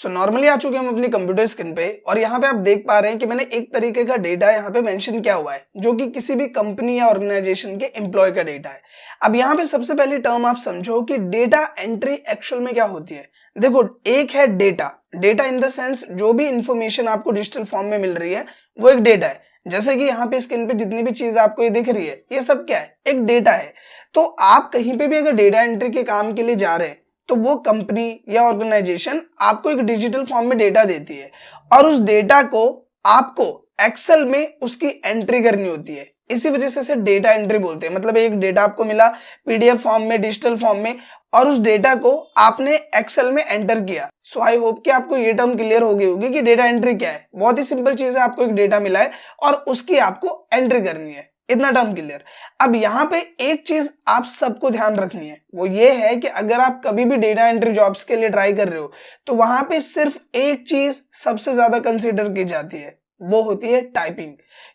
So normally आ चुके हम अपनी कंप्यूटर स्क्रीन पे और यहाँ पे आप देख पा रहे हैं कि मैंने एक तरीके का डेटा यहाँ पे मेंशन किया हुआ है जो कि किसी भी कंपनी या ऑर्गेनाइजेशन के एम्प्लॉय का डेटा है। अब यहाँ पे सबसे पहली टर्म आप समझो कि डेटा एंट्री एक्चुअल में क्या होती है। देखो, एक है data, data in the sense जो भी इंफॉर्मेशन आपको डिजिटल फॉर्म में मिल रही है वो एक डेटा है। जैसे कि यहाँ पे स्क्रीन पे जितनी भी चीज आपको ये दिख रही है ये सब क्या है, एक डेटा है। तो आप कहीं पे भी अगर डेटा एंट्री के काम के लिए जा रहे हैं तो वो कंपनी या ऑर्गेनाइजेशन आपको एक डिजिटल फॉर्म में डेटा देती है और उस डेटा को आपको एक्सेल में उसकी एंट्री करनी होती है। इसी वजह से इसे डेटा एंट्री बोलते हैं। मतलब एक डेटा आपको मिला पीडीएफ फॉर्म में, डिजिटल फॉर्म में, और उस डेटा को आपने एक्सेल में एंटर किया। सो आई होप कि आपको ये टर्म क्लियर हो गई होगी कि डेटा एंट्री क्या है। बहुत ही सिंपल चीज है, आपको एक डेटा मिला है और उसकी आपको एंट्री करनी है, इतना टर्म क्लियर। अब यहाँ पे एक चीज आप सबको ध्यान रखनी है, वो ये है कि अगर आप कभी भी डेटा एंट्री जॉब्स के लिए ट्राई कर रहे हो तो वहां पे सिर्फ एक चीज सबसे ज्यादा कंसीडर की जाती है, वो होती है टाइपिंग।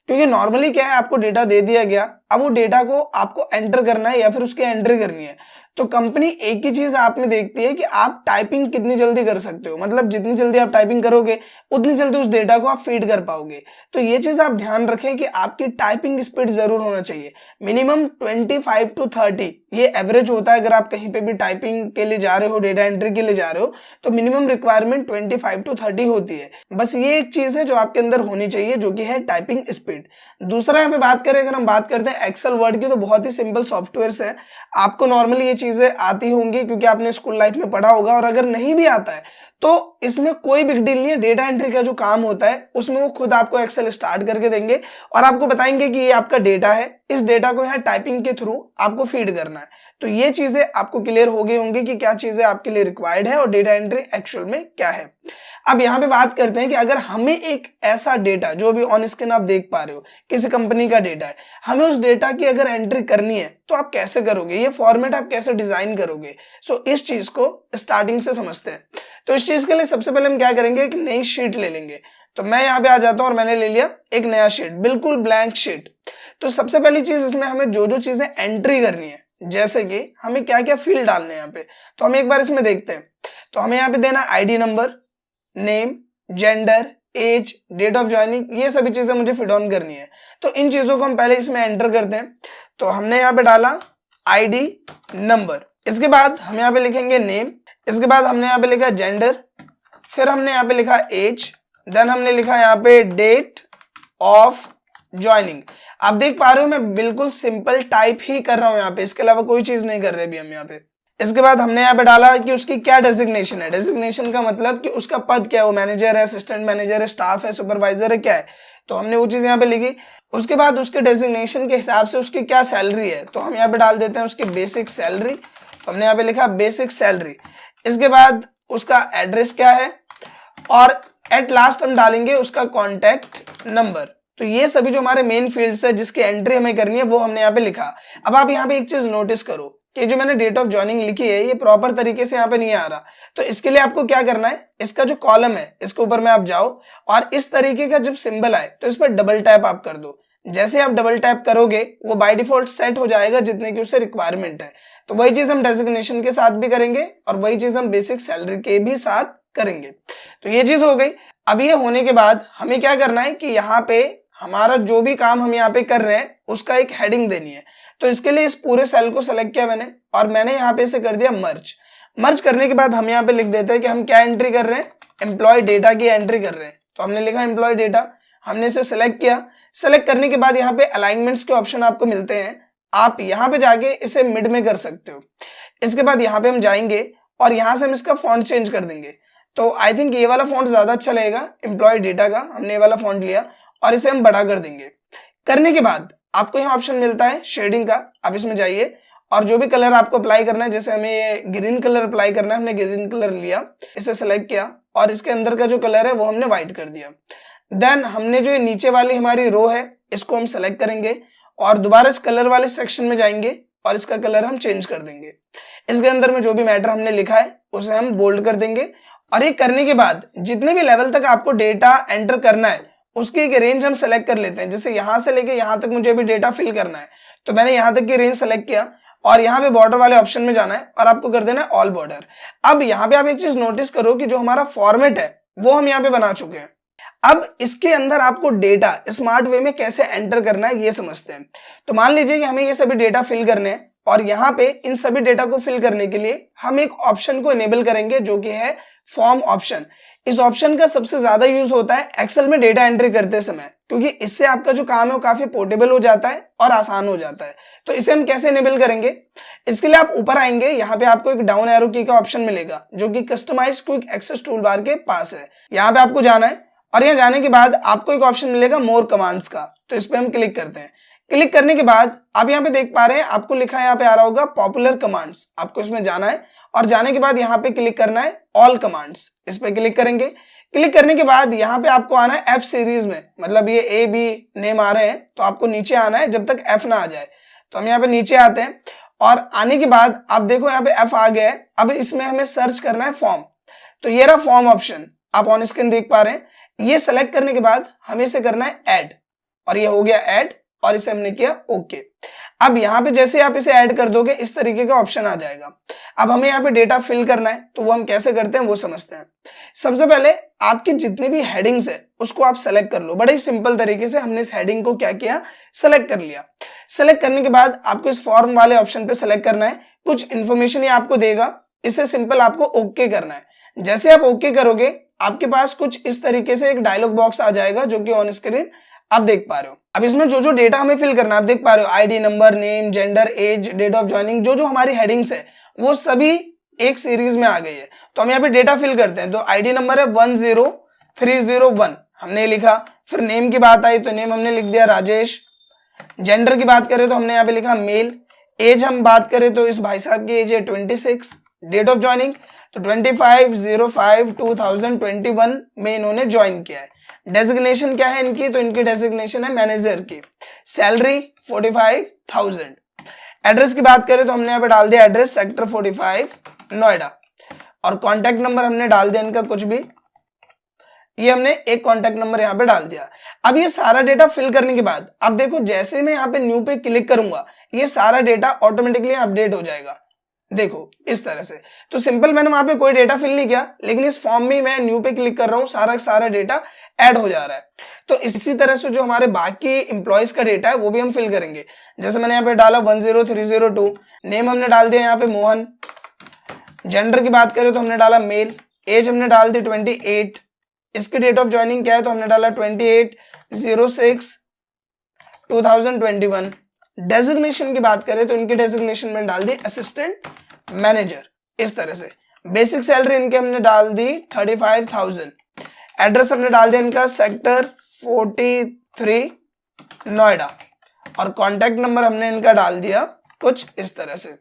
क्योंकि नॉर्मली क्या है, आपको डेटा दे दिया गया, अब वो डेटा को आपको एंटर करना है या फिर उसकी एंट्री करनी है। तो कंपनी एक ही चीज आप में देखती है कि आप टाइपिंग कितनी जल्दी कर सकते हो। मतलब जितनी जल्दी आप टाइपिंग करोगे उतनी जल्दी उस डेटा को आप फीड कर पाओगे। तो ये चीज आप ध्यान रखें कि आपकी टाइपिंग स्पीड जरूर होना चाहिए। मिनिमम 25 to 30 ये एवरेज होता है। अगर आप कहीं पे भी टाइपिंग के लिए जा रहे हो, डेटा एंट्री के लिए जा रहे हो, तो मिनिमम रिक्वायरमेंट 25 to 30 होती है। बस ये एक चीज है जो आपके अंदर होनी चाहिए, जो कि है टाइपिंग स्पीड। दूसरा यहाँ पे बात करें, अगर हम बात करते हैं एक्सेल वर्ड की, तो बहुत ही सिंपल सॉफ्टवेयर है। आपको नॉर्मली ये चीजें आती होंगी क्योंकि आपने स्कूल लाइफ में पढ़ा होगा, और अगर नहीं भी आता है तो इसमें कोई बिग डील नहीं है। डेटा एंट्री का जो काम होता है उसमें वो खुद आपको एक्सेल स्टार्ट करके देंगे और आपको बताएंगे कि ये आपका डेटा है, इस डेटा को यहाँ टाइपिंग के थ्रू आपको फीड करना है। तो ये चीजें आपको क्लियर हो गई होंगी कि क्या चीजें आपके लिए रिक्वायर्ड है और डेटा एंट्री एक्चुअल में क्या है। अब यहाँ पे बात करते हैं कि अगर हमें एक ऐसा डेटा, जो भी ऑन स्क्रीन आप देख पा रहे हो किसी कंपनी का डेटा है, हमें उस डेटा की अगर एंट्री करनी है तो आप कैसे करोगे, ये फॉर्मेट आप कैसे डिजाइन करोगे। सो इस चीज को स्टार्टिंग से समझते हैं। तो इस चीज के लिए सबसे पहले हम क्या करेंगे, एक नई शीट ले लेंगे। तो मैं यहाँ पे आ जाता हूँ और मैंने ले लिया एक नया शीट, बिल्कुल ब्लैंक शीट। तो सबसे पहली चीज इसमें हमें जो जो चीजें एंट्री करनी है, जैसे कि हमें क्या क्या फील्ड डालने हैं यहाँ पे, तो हम एक बार इसमें देखते हैं। तो हमें यहाँ पे देना ID number, name, gender, age, date of joining, ये सभी चीजें मुझे फिट ऑन करनी है। तो इन चीजों को हम पहले इसमें एंटर करते हैं। तो हमने यहाँ पे डाला आईडी नंबर, इसके बाद हम यहाँ पे लिखेंगे नेम, इसके बाद हमने यहाँ पे लिखा जेंडर, फिर हमने यहाँ पे लिखा एज, देन हमने लिखा यहाँ पे डेट ऑफ ज्वाइनिंग। आप देख पा रहे हो मैं बिल्कुल सिंपल टाइप ही कर रहा हूं यहाँ पे, इसके अलावा कोई चीज नहीं कर रहे अभी हम यहाँ पे। इसके बाद हमने यहाँ पे डाला कि उसकी क्या डेजिग्नेशन है। डेजिग्नेशन का मतलब कि उसका पद क्या है, वो मैनेजर है, असिस्टेंट मैनेजर है, स्टाफ है, सुपरवाइजर है, क्या है। तो हमने वो चीज यहाँ पे लिखी। उसके बाद उसके डेजिग्नेशन के हिसाब से उसकी क्या सैलरी है, तो हम यहाँ पे डाल देते हैं उसकी बेसिक सैलरी। तो हमने यहाँ पे लिखा बेसिक सैलरी। इसके बाद उसका एड्रेस क्या है और एट लास्ट हम डालेंगे उसका कॉन्टैक्ट नंबर। तो ये सभी जो हमारे मेन फील्ड्स है जिसकी एंट्री हमें करनी है वो हमने यहाँ पे लिखा। अब आप यहाँ पे एक चीज नोटिस करो कि जो मैंने डेट ऑफ ज्वाइनिंग लिखी है ये प्रॉपर तरीके से यहाँ पे नहीं आ रहा। तो इसके लिए आपको क्या करना है, इसका जो कॉलम है इसके ऊपर में आप जाओ और इस तरीके का जब सिंबल आए तो इस पर डबल टैप आप कर दो। जैसे आप डबल टैप करोगे वो बाय डिफॉल्ट सेट हो जाएगा जितने की उसे रिक्वायरमेंट है। तो वही चीज हम डेजिग्नेशन के साथ भी करेंगे और वही चीज हम बेसिक सैलरी के भी साथ करेंगे। तो ये चीज हो गई। अब ये होने के बाद हमें क्या करना है कि यहाँ पे हमारा जो भी काम हम यहाँ पे कर रहे हैं उसका एक हेडिंग देनी है। तो इसके लिए इस पूरे सेल को सेलेक्ट किया मैंने और मैंने यहाँ पे इसे कर दिया मर्ज। मर्ज करने के बाद हम यहाँ पे लिख देते हैं कि हम क्या एंट्री कर रहे हैं, एम्प्लॉय डेटा की एंट्री कर रहे हैं। तो हमने लिखा एम्प्लॉय डेटा, हमने इसे सेलेक्ट किया। सेलेक्ट करने के बाद यहाँ पे अलाइनमेंट्स के ऑप्शन आपको मिलते हैं, आप यहाँ पे जाके इसे मिड में कर सकते हो। इसके बाद यहाँ पे हम जाएंगे और यहाँ से हम इसका फॉन्ट चेंज कर देंगे। तो आई थिंक ये वाला फॉन्ट ज्यादा अच्छा लगेगा, एम्प्लॉय डेटा का। हमने ये वाला फॉन्ट लिया और इसे हम बड़ा कर देंगे। करने के बाद आपको यहाँ ऑप्शन मिलता है शेडिंग का, आप इसमें जाइए और जो भी कलर आपको अप्लाई करना है, जैसे हमें ये ग्रीन कलर अप्लाई करना है, हमने ग्रीन कलर लिया, इसे सेलेक्ट किया और इसके अंदर का जो कलर है वो हमने व्हाइट कर दिया। देन हमने जो ये नीचे वाली हमारी रो है इसको हम सेलेक्ट करेंगे और दोबारा इस कलर वाले सेक्शन में जाएंगे और इसका कलर हम चेंज कर देंगे। इसके अंदर में जो भी मैटर हमने लिखा है उसे हम बोल्ड कर देंगे। और ये करने के बाद जितने भी लेवल तक आपको डेटा एंटर करना है उसकी एक रेंज हम सेलेक्ट कर लेते हैं। जैसे यहाँ से लेके यहाँ तक मुझे अभी डेटा फिल करना है तो मैंने यहाँ तक की रेंज सेलेक्ट किया और यहाँ पे बॉर्डर वाले ऑप्शन में जाना है और आपको कर देना है ऑल बॉर्डर। अब यहाँ पे आप एक चीज नोटिस करो कि जो हमारा फॉर्मेट है वो हम यहाँ पे बना चुके हैं। अब इसके अंदर आपको डेटा स्मार्ट वे में कैसे एंटर करना है ये समझते हैं। तो मान लीजिए कि हमें ये सभी डेटा फिल करने हैं और यहाँ पे इन सभी डेटा को फिल करने के लिए हम एक ऑप्शन को इनेबल करेंगे जो कि है फॉर्म ऑप्शन। इस ऑप्शन का सबसे ज्यादा यूज होता है एक्सेल में डेटा एंट्री करते समय, क्योंकि इससे आपका जो काम है वो काफी पोर्टेबल हो जाता है और आसान हो जाता है। तो इसे हम कैसे इनेबल करेंगे, इसके लिए आप ऊपर आएंगे, यहाँ पे आपको एक डाउन एरो की का ऑप्शन मिलेगा जो कि customize quick access toolbar के पास है। यहाँ पे आपको जाना है और यहाँ जाने के बाद आपको एक ऑप्शन मिलेगा मोर कमांड्स का, तो इस पे हम क्लिक करते हैं। क्लिक करने के बाद आप यहाँ पे देख पा रहे हैं आपको लिखा है यहाँ पे आ रहा होगा पॉपुलर कमांड्स, आपको इसमें जाना है और जाने के बाद यहाँ पे क्लिक करना है ऑल कमांड्स, इस पे क्लिक करेंगे। क्लिक करने के बाद यहाँ पे आपको आना है एफ सीरीज में, मतलब ये ए बी नेम आ रहे हैं तो आपको नीचे आना है जब तक एफ ना आ जाए। तो हम यहाँ पे नीचे आते हैं और आने के बाद आप देखो यहाँ पे एफ आ गया है। अब इसमें हमें सर्च करना है फॉर्म, तो ये रहा फॉर्म ऑप्शन, आप ऑन स्क्रीन देख पा रहे हैं। ये सेलेक्ट करने के बाद हमें इसे करना है ऐड, और ये हो गया ऐड और इसे हमने किया ओके। अब यहाँ पे जैसे आप इसे ऐड कर दोगे इस तरीके का ऑप्शन आ जाएगा। अब हमें यहाँ पे डेटा फिल करना है, तो वो हम कैसे करते हैं वो समझते हैं। सबसे पहले आपकी जितनी भी हेडिंग्स है उसको आप सेलेक्ट कर लो। बड़े ही सिंपल तरीके से हमने इस हेडिंग को क्या किया, सेलेक्ट कर लिया। सेलेक्ट करने के बाद आपको इस फॉर्म वाले ऑप्शन पे सेलेक्ट करना है। कुछ इंफॉर्मेशन ये आपको देगा, इसे सिंपल आपको ओके करना है। जैसे आप ओके करोगे आपके पास कुछ इस तरीके से एक डायलॉग बॉक्स आ जाएगा जो कि ऑन स्क्रीन आप देख पा रहे हो। अब इसमें जो जो डेटा हमें फिल करना है आप देख पा रहे हो, ID number, name, gender, age, date of joining, जो जो हमारी हेडिंग्स है वो सभी एक सीरीज में आ गई है। तो हम यहाँ पे डेटा फिल करते हैं। तो आईडी नंबर है 10301, हमने लिखा। फिर नेम की बात आई तो नेम हमने लिख दिया राजेश। जेंडर की बात करें तो हमने यहाँ पे लिखा मेल। एज हम बात करें तो इस भाई साहब की एज है 26। डेट ऑफ ज्वाइनिंग तो 25/05/2021 में इन्होंने ज्वाइन किया है। डेजिग्नेशन क्या है इनकी, तो इनकी डेजिग्नेशन है मैनेजर की। सैलरी 45,000। एड्रेस की बात करें तो हमने यहाँ पे डाल दिया एड्रेस सेक्टर 45 नोएडा। और कॉन्टैक्ट नंबर हमने डाल दिया इनका कुछ भी, ये हमने एक कॉन्टैक्ट नंबर यहाँ पे डाल दिया। अब ये सारा डेटा फिल करने के बाद अब देखो जैसे मैं यहाँ पे न्यू पे क्लिक करूंगा ये सारा डेटा ऑटोमेटिकली अपडेट हो जाएगा। देखो इस तरह से। तो सिंपल मैंने वहां पे कोई डेटा फिल नहीं किया, लेकिन इस फॉर्म में मैं न्यू पे क्लिक कर रहा हूँ, सारा सारा डेटा ऐड हो जा रहा है। तो इसी तरह से जो हमारे बाकी इंप्लॉइज का डेटा है वो भी हम फिल करेंगे। जैसे मैंने यहाँ पे डाला 10302, नेम हमने डाल दिया यहाँ पे मोहन। जेंडर की बात करें तो हमने डाला मेल। एज हमने डाल दी 28। इसकी डेट ऑफ ज्वाइनिंग क्या है तो हमने डाला 28/06/2021। डेजिग्नेशन की बात करें तो इनकी डेजिग्नेशन में डाल दी असिस्टेंट मैनेजर। इस तरह से बेसिक सैलरी इनके हमने डाल दी 35,000। एड्रेस हमने डाल दिया इनका सेक्टर 43 नोएडा। और कॉन्टैक्ट नंबर हमने इनका डाल दिया कुछ इस तरह से।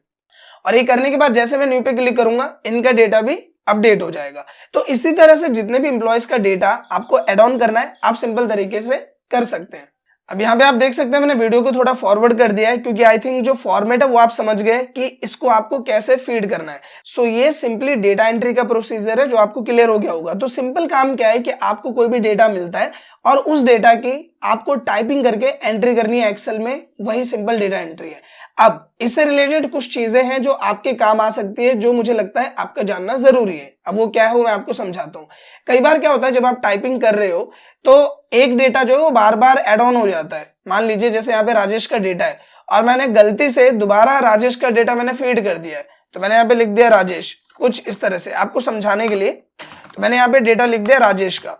और ये करने के बाद जैसे मैं न्यू पे क्लिक करूंगा इनका डेटा भी अपडेट हो जाएगा। तो इसी तरह से जितने भी इंप्लॉइज का डेटा आपको एड ऑन करना है आप सिंपल तरीके से कर सकते हैं। अब यहाँ पे आप देख सकते हैं मैंने वीडियो को थोड़ा फॉरवर्ड कर दिया है क्योंकि आई थिंक जो फॉर्मेट है वो आप समझ गए कि इसको आपको कैसे फीड करना है। सो ये सिंपली डेटा एंट्री का प्रोसीजर है जो आपको क्लियर हो गया होगा। तो सिंपल काम क्या है कि आपको कोई भी डेटा मिलता है और उस डेटा की आपको टाइपिंग करके एंट्री करनी है एक्सेल में, वही सिंपल डेटा एंट्री है। अब इससे रिलेटेड कुछ चीजें हैं जो आपके काम आ सकती है, जो मुझे लगता है आपका जानना जरूरी है। अब वो क्या है वो मैं आपको समझाता हूँ। कई बार क्या होता है जब आप टाइपिंग कर रहे हो तो एक डेटा जो है वो बार बार एड ऑन हो जाता है। मान लीजिए जैसे यहाँ पे राजेश का डेटा है और मैंने गलती से दोबारा राजेश का डेटा मैंने फीड कर दिया है, तो मैंने यहाँ पे लिख दिया राजेश कुछ इस तरह से आपको समझाने के लिए। तो मैंने यहाँ पे डेटा लिख दिया राजेश का।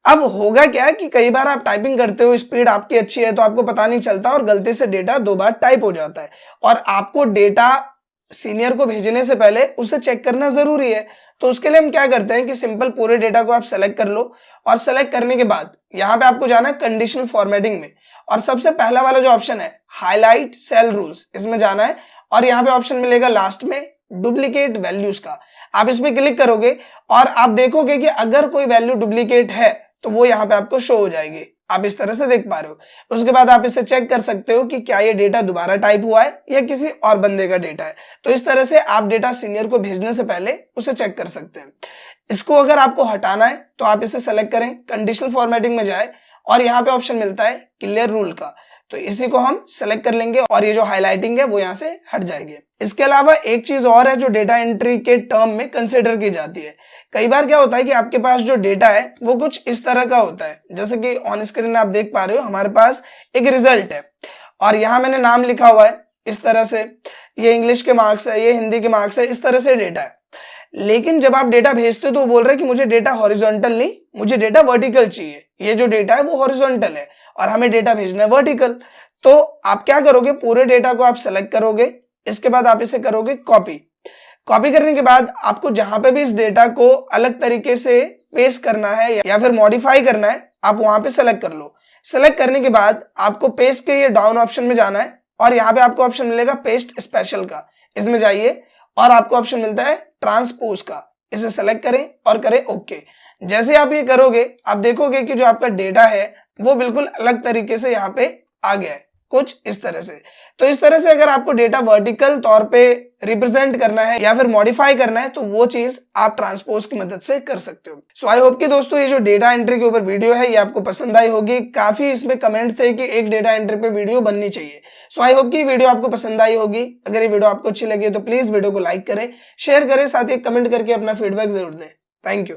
अब होगा क्या कि कई बार आप टाइपिंग करते हो, स्पीड आपकी अच्छी है तो आपको पता नहीं चलता और गलती से डेटा 2 बार टाइप हो जाता है। और आपको डेटा सीनियर को भेजने से पहले उसे चेक करना जरूरी है। तो उसके लिए हम क्या करते हैं कि सिंपल पूरे डेटा को आप सेलेक्ट कर लो और सेलेक्ट करने के बाद यहाँ पे आपको जाना है कंडीशनल फॉर्मेटिंग में। और सबसे पहला वाला जो ऑप्शन है हाईलाइट सेल रूल्स, इसमें जाना है और यहाँ पे ऑप्शन मिलेगा लास्ट में डुप्लीकेट वैल्यूज का। आप इस पे क्लिक करोगे और आप देखोगे कि अगर कोई वैल्यू डुप्लीकेट है तो वो यहाँ पे आपको शो हो जाएगी। आप इस तरह से देख पा रहे हो। उसके बाद आप इसे चेक कर सकते हो कि क्या ये डेटा दोबारा टाइप हुआ है या किसी और बंदे का डेटा है। तो इस तरह से आप डेटा सीनियर को भेजने से पहले उसे चेक कर सकते हैं। इसको अगर आपको हटाना है तो आप इसे सेलेक्ट करें, कंडीशनल फॉर्मेटिंग में जाए और यहाँ पे ऑप्शन मिलता है क्लियर रूल का। तो इसी को हम सेलेक्ट कर लेंगे और ये जो हाईलाइटिंग है वो यहाँ से हट जाएगी। इसके अलावा एक चीज और है जो डेटा एंट्री के टर्म में कंसिडर की जाती है। कई बार क्या होता है कि आपके पास जो डेटा है वो कुछ इस तरह का होता है, जैसे कि ऑन स्क्रीन आप देख पा रहे हो हमारे पास एक रिजल्ट है और यहाँ मैंने नाम लिखा हुआ है इस तरह से, ये इंग्लिश के मार्क्स है, ये हिंदी के मार्क्स है, इस तरह से डेटा है। लेकिन जब आप डेटा भेजते हो तो वो बोल रहे हैं कि मुझे डेटा हॉरिजॉन्टल नहीं, मुझे डेटा वर्टिकल चाहिए। ये जो डेटा है वो हॉरिजॉन्टल है और हमें डेटा भेजना है वर्टिकल। तो आप क्या करोगे, पूरे डेटा को आप सेलेक्ट करोगे, इसके बाद आप इसे करोगे कॉपी। कॉपी करने के बाद आपको जहां पे भी इस डेटा को अलग तरीके से पेस्ट करना है या फिर मॉडिफाई करना है, आप वहां पे सेलेक्ट कर लो। सेलेक्ट करने के बाद आपको पेस्ट के ये डाउन ऑप्शन में जाना है और यहाँ पे आपको ऑप्शन मिलेगा पेस्ट स्पेशल का, इसमें जाइए और आपको ऑप्शन मिलता है ट्रांसपोज का, इसे सेलेक्ट करें और करें ओके। जैसे आप ये करोगे आप देखोगे कि जो आपका डेटा है वो बिल्कुल अलग तरीके से यहाँ पे आ गया है, कुछ इस तरह से। तो इस तरह से अगर आपको डेटा वर्टिकल तौर पे रिप्रेजेंट करना है या फिर मॉडिफाई करना है तो वो चीज आप ट्रांसपोज की मदद से कर सकते हो। सो आई होप कि दोस्तों ये जो डेटा एंट्री के ऊपर वीडियो है ये आपको पसंद आई होगी। काफी इसमें कमेंट थे कि एक डेटा एंट्री पे वीडियो बननी चाहिए। सो आई होप कि वीडियो आपको पसंद आई होगी। अगर ये वीडियो आपको अच्छी लगी तो प्लीज वीडियो को लाइक करें, शेयर करें, साथ ही कमेंट करके अपना फीडबैक जरूर दें। Thank you.